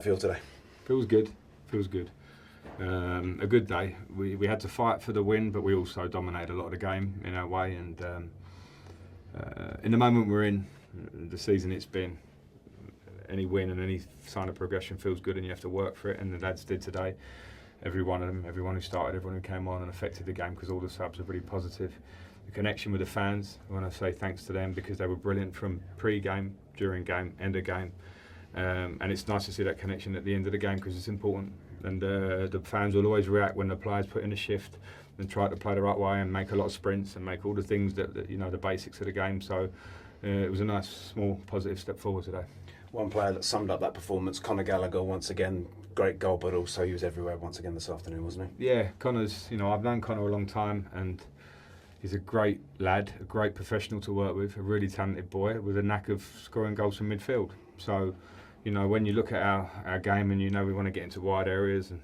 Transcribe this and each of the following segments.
Feel today? Feels good. Feels good. A good day. We had to fight for the win, but we also dominated a lot of the game in our way. And in the moment we're in, the season it's been, any win and any sign of progression feels good, and you have to work for it. And the lads did today. Every one of them, everyone who started, everyone who came on and affected the game, because all the subs are really positive. The connection with the fans, I want to say thanks to them because they were brilliant from pre-game, during game, end of game. And it's nice to see that connection at the end of the game because it's important. And the fans will always react when the players put in a shift and try to play the right way and make a lot of sprints and make all the things that you know, the basics of the game. So it was a nice, small, positive step forward today. One player that summed up that performance, Conor Gallagher, once again, great goal, but also he was everywhere once again this afternoon, wasn't he? Yeah, Conor's, you know, I've known Conor a long time and he's a great lad, a great professional to work with, a really talented boy with a knack of scoring goals from midfield. So, you know, when you look at our game and you know we want to get into wide areas, and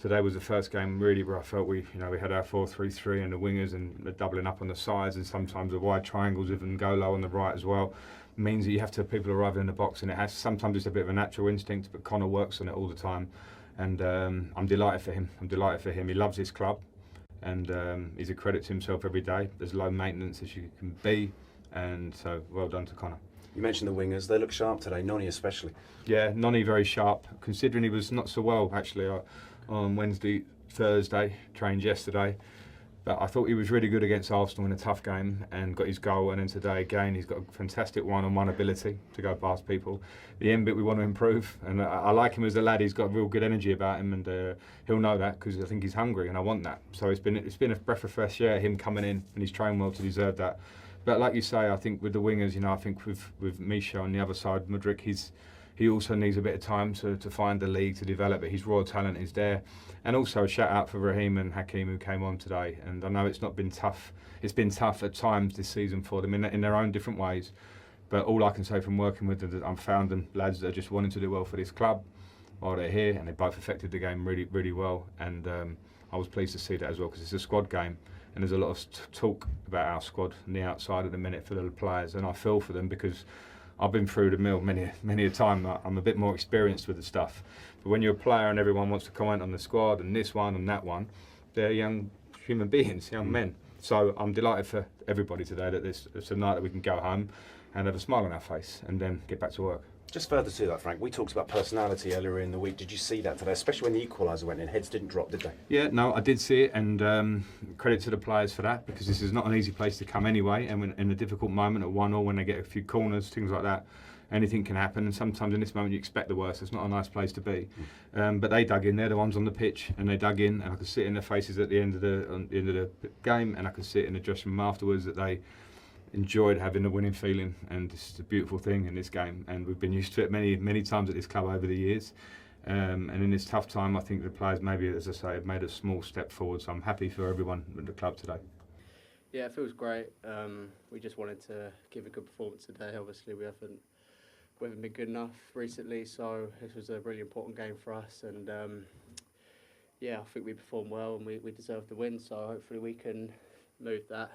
today was the first game really where I felt we had our 4-3-3 and the wingers and doubling up on the sides, and sometimes the wide triangles even go low on the right as well. Means that you have to have people arriving in the box, and sometimes it's a bit of a natural instinct, but Conor works on it all the time, and I'm delighted for him. He loves his club, and he's a credit to himself every day. There's low maintenance as you can be, and so well done to Conor. You mentioned the wingers, they look sharp today, Noni especially. Yeah, Noni very sharp, considering he was not so well actually on Wednesday, Thursday, trained yesterday. But I thought he was really good against Arsenal in a tough game and got his goal, and then today again he's got a fantastic one-on-one ability to go past people. The end bit we want to improve, and I like him as a lad. He's got real good energy about him, and he'll know that because I think he's hungry and I want that. So it's been a breath of fresh air, him coming in, and he's trained well to deserve that. But like you say, I think with the wingers, you know, I think with Misha on the other side, Mudryk, he also needs a bit of time to find the league, to develop it. His raw talent is there. And also a shout out for Raheem and Hakim who came on today. And I know it's not been tough. It's been tough at times this season for them in their own different ways. But all I can say from working with them, I've found them lads that are just wanting to do well for this club while they're here, and they both affected the game really, really well. And I was pleased to see that as well, because it's a squad game. And there's a lot of talk about our squad on the outside at the minute for the players. And I feel for them because I've been through the mill many a time. I'm a bit more experienced with the stuff. But when you're a player and everyone wants to comment on the squad and this one and that one, they're young human beings, young men. So I'm delighted for everybody today that it's a night that we can go home and have a smile on our face and then get back to work. Just further to that, Frank, we talked about personality earlier in the week. Did you see that today, especially when the equaliser went in? Heads didn't drop, did they? Yeah, no, I did see it, and credit to the players for that, because this is not an easy place to come anyway, and when, in a difficult moment at 1-0, when they get a few corners, things like that, anything can happen, and sometimes in this moment you expect the worst. It's not a nice place to be. But they dug in, they're the ones on the pitch, and they dug in, and I could see it in their faces at the end of the game, and I could see it in the dressing room afterwards that they enjoyed having the winning feeling, and it's a beautiful thing in this game, and we've been used to it many times at this club over the years, and in this tough time I think the players maybe, as I say, have made a small step forward, so I'm happy for everyone at the club today. Yeah, it feels great. We just wanted to give a good performance today. Obviously we haven't been good enough recently, so this was a really important game for us, and yeah, I think we performed well and we deserved the win, so hopefully we can move that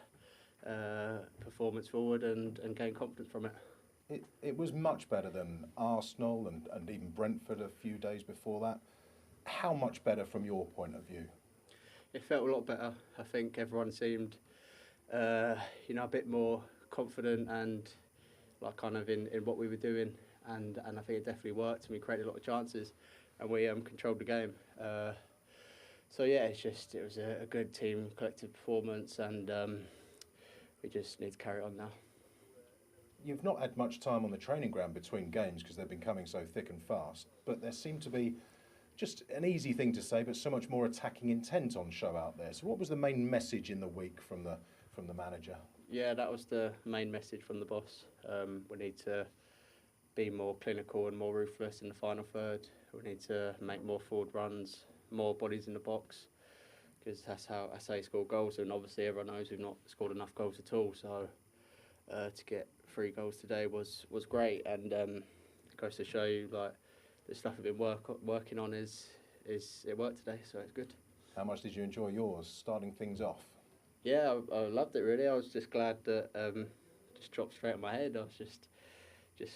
performance forward and gain confidence from it. It was much better than Arsenal and even Brentford a few days before that. How much better from your point of view? It felt a lot better. I think everyone seemed a bit more confident and like kind of in what we were doing, and I think it definitely worked, and we created a lot of chances and we controlled the game. So yeah, it was a good team collective performance, and we just need to carry on now. You've not had much time on the training ground between games because they've been coming so thick and fast, but there seemed to be just an easy thing to say, but so much more attacking intent on show out there. So what was the main message in the week from the manager? Yeah, that was the main message from the boss. We need to be more clinical and more ruthless in the final third. We need to make more forward runs, more bodies in the box, because that's how he scored goals, and obviously everyone knows we've not scored enough goals at all, so to get 3 goals today was great, and it goes to show you like the stuff we've been working on is it worked today, so it's good. How much did you enjoy yours, starting things off? Yeah, I loved it really. I was just glad that just dropped straight on my head. I was just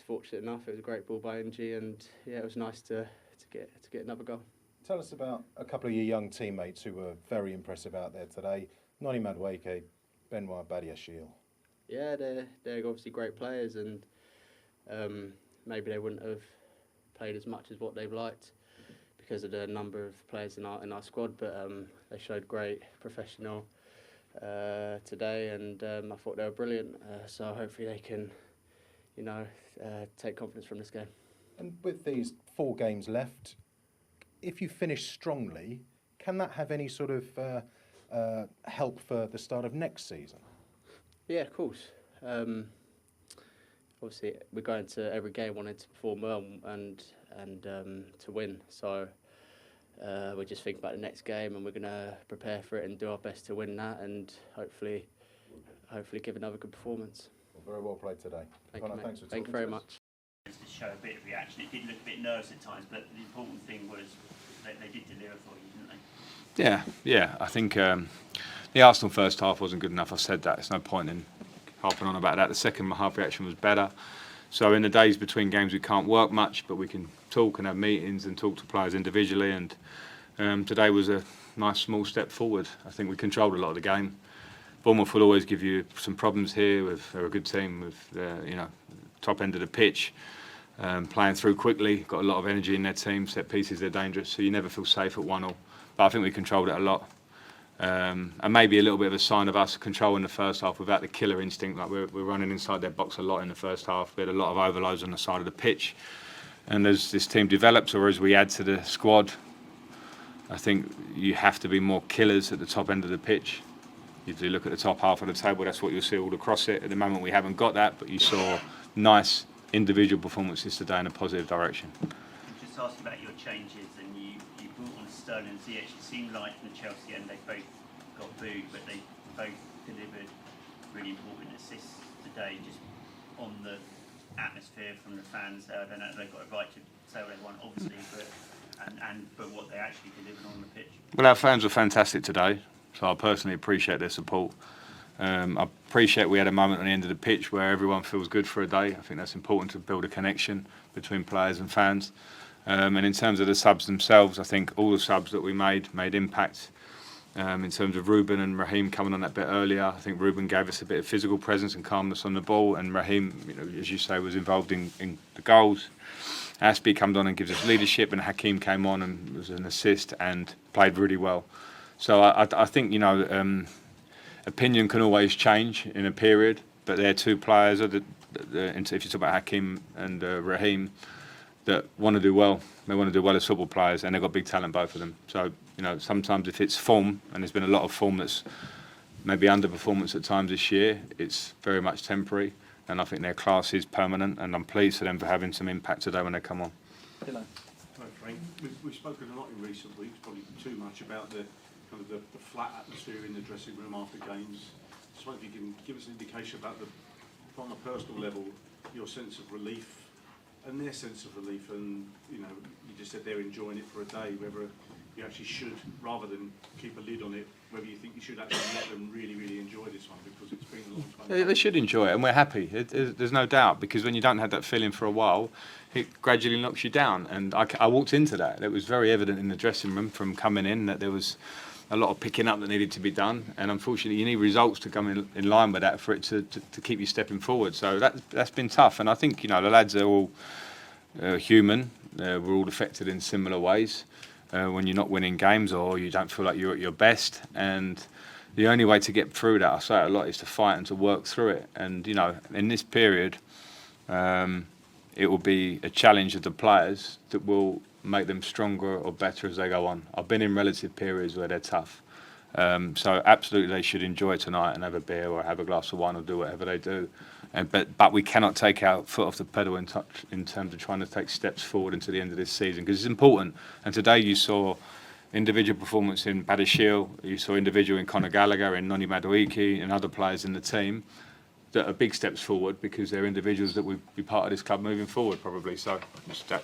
fortunate enough. It was a great ball by NG, and yeah, it was nice to get another goal. Tell us about a couple of your young teammates who were very impressive out there today. Noni Madueke, Benoit Badiashile. Yeah, they're obviously great players, and maybe they wouldn't have played as much as what they've liked because of the number of players in our squad. But they showed great professional today, and I thought they were brilliant. So hopefully they can, take confidence from this game. And with these 4 games left, if you finish strongly, can that have any sort of help for the start of next season? Yeah, of course. Obviously, we're going to every game wanting to perform well and to win. So we're just thinking about the next game, and we're going to prepare for it and do our best to win that, and hopefully give another good performance. Well, very well played today. Conor, thanks for talking Thank you very to us. much. To show a bit of reaction. It did look a bit nervous at times, but the important thing was that they did deliver for you, didn't they? Yeah. I think the Arsenal first half wasn't good enough. I've said that. There's no point in harping on about that. The second half reaction was better. So in the days between games, we can't work much, but we can talk and have meetings and talk to players individually. And today was a nice small step forward. I think we controlled a lot of the game. Bournemouth will always give you some problems here. They're a good team with top end of the pitch. Playing through quickly, got a lot of energy in their team, set pieces, they're dangerous, so you never feel safe at 1-0. But I think we controlled it a lot. And maybe a little bit of a sign of us controlling the first half without the killer instinct, like we're running inside their box a lot in the first half. We had a lot of overloads on the side of the pitch. And as this team develops, or as we add to the squad, I think you have to be more killers at the top end of the pitch. If you look at the top half of the table, that's what you'll see all across it. At the moment, we haven't got that, but you saw nice individual performances today in a positive direction. Just asking about your changes, and you brought on Sterling and Ziyech. It seemed like in the Chelsea end they both got booed, but they both delivered really important assists today, just on the atmosphere from the fans. I don't know if they've got a right to say what they want, obviously, but what they actually delivered on the pitch. Well, our fans were fantastic today, so I personally appreciate their support. I appreciate we had a moment on the end of the pitch where everyone feels good for a day. I think that's important to build a connection between players and fans. And in terms of the subs themselves, I think all the subs that we made impact. In terms of Ruben and Raheem coming on that bit earlier, I think Ruben gave us a bit of physical presence and calmness on the ball, and Raheem, as you say, was involved in the goals. Aspie comes on and gives us leadership, and Hakeem came on and was an assist and played really well. So I think, opinion can always change in a period, but they're 2 players, if you talk about Hakeem and Raheem, that want to do well. They want to do well as football players, and they've got big talent, both of them. So, sometimes if it's form, and there's been a lot of form that's maybe underperformance at times this year, it's very much temporary, and I think their class is permanent, and I'm pleased for them for having some impact today when they come on. Hello, Frank. We've spoken a lot in recent weeks, probably too much, about the flat atmosphere in the dressing room after games. Just wonder if you can give us an indication about on a personal level, your sense of relief and their sense of relief, and you just said they're enjoying it for a day, whether you actually should, rather than keep a lid on it, whether you think you should actually let them really, really enjoy this one, because it's been a long time. They should enjoy it, and we're happy. There's no doubt, because when you don't have that feeling for a while, it gradually knocks you down. And I walked into that. It was very evident in the dressing room from coming in that there was a lot of picking up that needed to be done, and unfortunately you need results to come in line with that for it to keep you stepping forward. So that's been tough, and I think the lads are all human. We're all affected in similar ways when you're not winning games or you don't feel like you're at your best, and the only way to get through that, I say it a lot, is to fight and to work through it. And in this period, it will be a challenge of the players that will make them stronger or better as they go on. I've been in relative periods where they're tough. So absolutely they should enjoy tonight and have a beer or have a glass of wine or do whatever they do. But we cannot take our foot off the pedal in terms of trying to take steps forward into the end of this season, because it's important. And today you saw individual performance in Badiashile, you saw individual in Conor Gallagher, in Noni Madueke and other players in the team that are big steps forward, because they're individuals that will be part of this club moving forward probably. So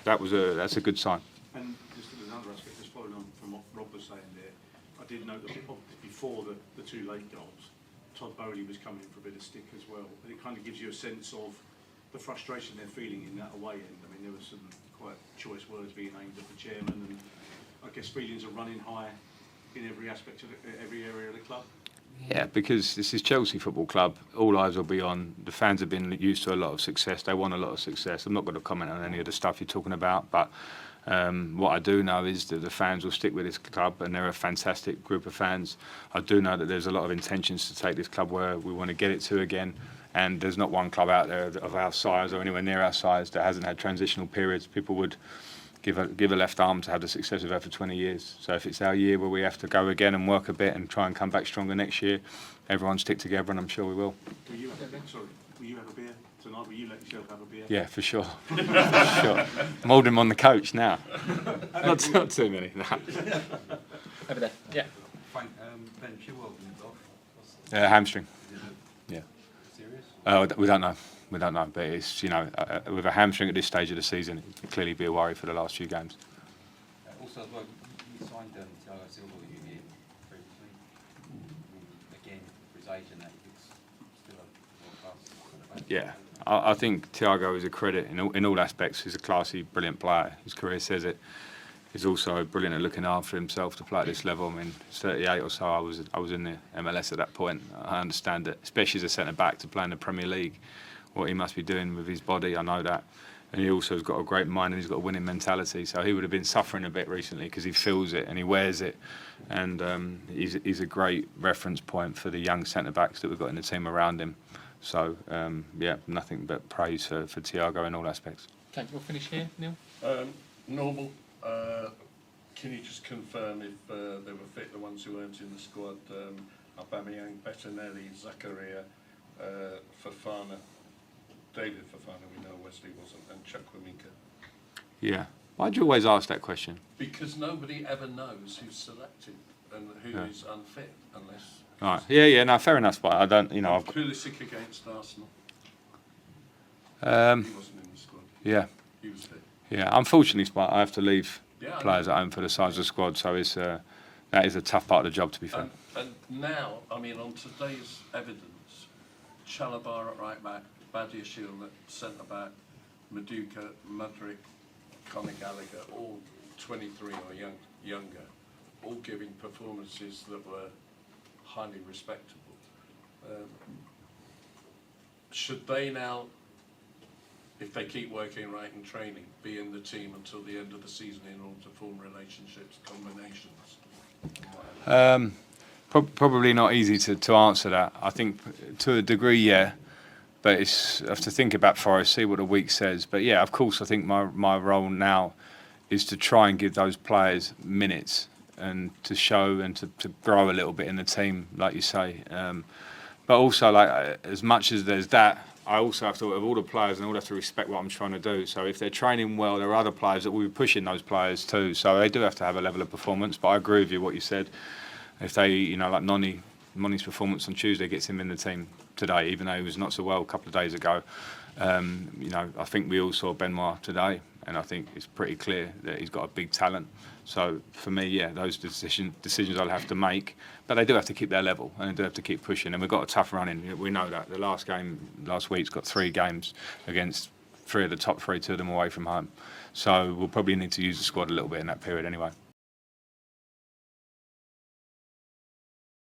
that's a good sign. And just another aspect, just following on from what Rob was saying there, I did note that before the 2 late goals, Todd Boehly was coming for a bit of stick as well. But it kind of gives you a sense of the frustration they're feeling in that away end. I mean, there was some quite choice words being aimed at the chairman, and I guess feelings are running high in every aspect of every area of the club. Yeah, because this is Chelsea Football Club. All eyes will be on. The fans have been used to a lot of success. They want a lot of success. I'm not going to comment on any of the stuff you're talking about, but what I do know is that the fans will stick with this club, and they're a fantastic group of fans. I do know that there's a lot of intentions to take this club where we want to get it to again, and there's not one club out there of our size or anywhere near our size that hasn't had transitional periods. People would give a left arm to have the success we've had for 20 years. So if it's our year where we have to go again and work a bit and try and come back stronger next year, everyone stick together, and I'm sure we will. Will you have a beer tonight? Will you let yourself have a beer? Yeah, for sure. For sure. I'm holding him on the coach now. not too many. No. Over there. Yeah. Frank, Ben Chilwell off. Hamstring. Yeah. Serious? We don't know. We don't know, but it's, with a hamstring at this stage of the season, it could clearly be a worry for the last few games. Also, as well, you signed Thiago Silva previously. Again, for his age and that, he's still a world-class. Yeah, I think Thiago is a credit in all aspects. He's a classy, brilliant player. His career says it. He's also brilliant at looking after himself to play at this level. I mean, 38 or so, I was in the MLS at that point. I understand it, especially as a centre-back to play in the Premier League. What he must be doing with his body, I know that. And he also has got a great mind, and he's got a winning mentality. So he would have been suffering a bit recently because he feels it and he wears it. And he's a great reference point for the young centre-backs that we've got in the team around him. So, yeah, nothing but praise for Thiago in all aspects. Okay, we'll finish here, Neil. Normal. Can you just confirm if they were fit, the ones who weren't in the squad? Aubameyang, Bettinelli, Zakaria, Fofana, David Fofana, we know Wesley wasn't, and Chukwuemeka. Yeah. Why'd you always ask that question? Because nobody ever knows who's selected and who is unfit, unless... All right. Yeah, no, fair enough, but I don't, I've got... Pulisic against Arsenal. He wasn't in the squad. Yeah. He was fit. Yeah, unfortunately, I have to leave Yeah, players at home for the size of the squad, so it's that is a tough part of the job, to be fair. And now, I mean, on today's evidence, Chalabar at right back, Badiashile at centre back, Maduka, Mudryk, Conor Gallagher, all 23 or younger, all giving performances that were highly respectable. Should they now, if they keep working right in training, be in the team until the end of the season in order to form relationships, combinations? Probably not easy to answer that. I think to a degree, yeah, but I have to think about Forest, see what the week says. But yeah, of course, I think my role now is to try and give those players minutes and to show and to grow a little bit in the team, like you say. But also, like, as much as there's that, I also have to, of all the players, and all have to respect what I'm trying to do. So if they're training well, there are other players that will be pushing those players too. So they do have to have a level of performance. But I agree with you what you said. If they, like Noni's performance on Tuesday gets him in the team today, even though he was not so well a couple of days ago. I think we all saw Benoit today, and I think it's pretty clear that he's got a big talent. So for me, yeah, those decisions I'll have to make, but they do have to keep their level and they do have to keep pushing. And we've got a tough run in. We know that. The last week's got 3 games against 3 of the top 3, 2 of them away from home. So we'll probably need to use the squad a little bit in that period anyway.